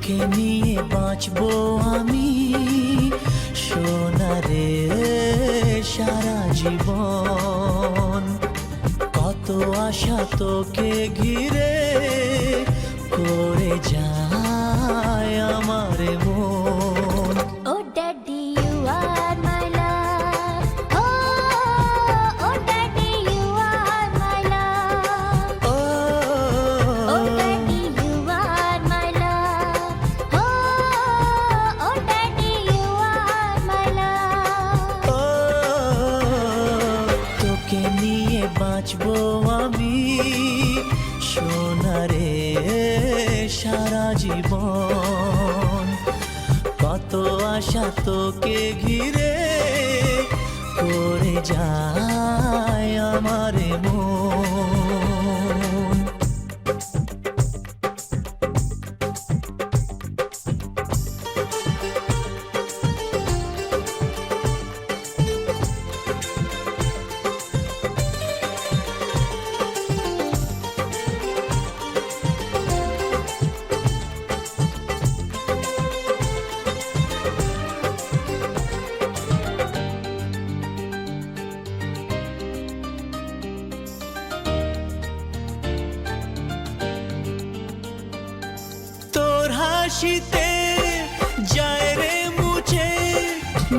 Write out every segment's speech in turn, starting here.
তোকে নিয়ে বাঁচবো আমি সোনারে সারা জীবন। কত আশা তোকে ঘিরে করে যায় আমার মন। Oh daddy you are my love, oh daddy you are my love, oh daddy you are my love, oh daddy you are my love. তোকে নিয়ে বাঁচবো আমি সোনারে সারা জীবন। কত আশা তোকে ঘিরে করে যায় আমার মন। তোর হাসিতে যায় রে মুছে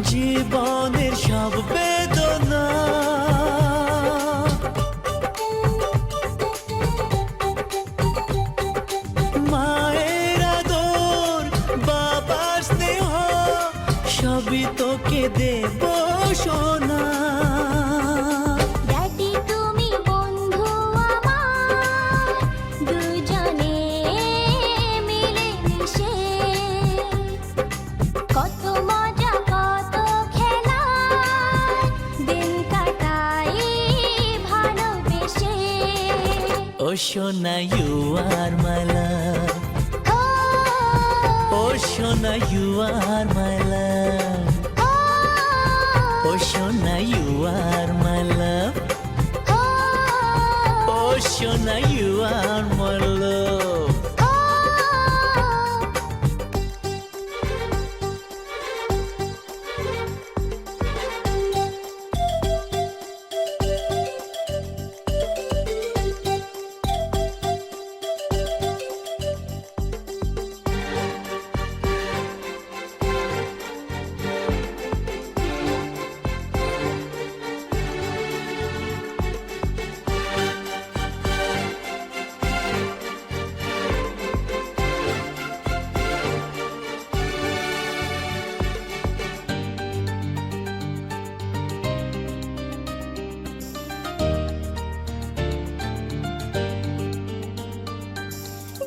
জীবনের সব বেদনা। মায়ের আদর বাবার স্নেহ সবই তোকে দেব সোনা। ড্যাডি তুমি বন্ধু আমার, দুজনে মিলে মিশে কত মজা কত খেলা দিন কাটাই ভালোবেসে। ও সোনা ইউ আর মাই লাভ, ও সোনা ইউ আর মাই লাভ, ও সোনা ইউ আর মাই লাভ, ও সোনা ইউ আর মাই লাভ।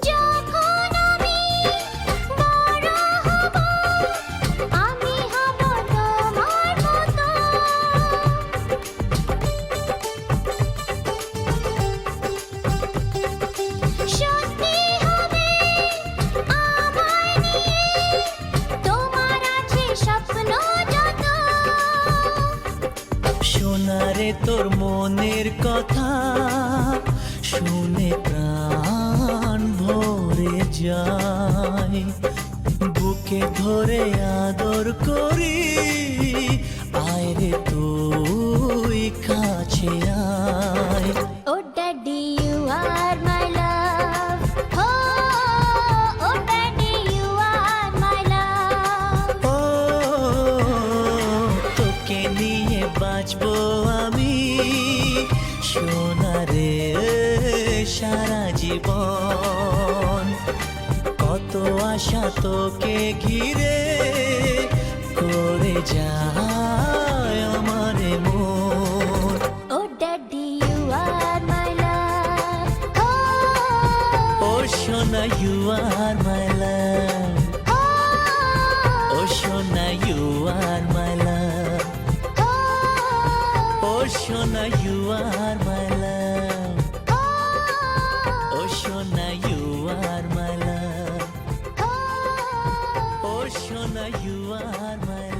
যখন আমি বড় হব আমি হব তোমার মতো, সত্যি হবে আমায় নিয়ে তোমার আছে স্বপ্ন যত। সোনারে তোর মনের কথা শুনে প্রাণ ভরে যায়। বুকে ধরে আদর করি আয় রে তুই কাছে আয়। Oh daddy you are my love, oh daddy you are my love. ও তোকে নিয়ে বাঁচবো আমি সোনারে সারা জীবন। কত আশা তোকে ঘিরে করে যায় আমার মন। Oh daddy you are my love, ও সোনা ইউ আর মাই লাভ, ও সোনা ইউ আর মাই লাভ, ও সোনা ইউ আর মাই লাভ, ও সোনা ইউ আর মাই লাভ, ও সোনা ইউ আর মাই লাভ।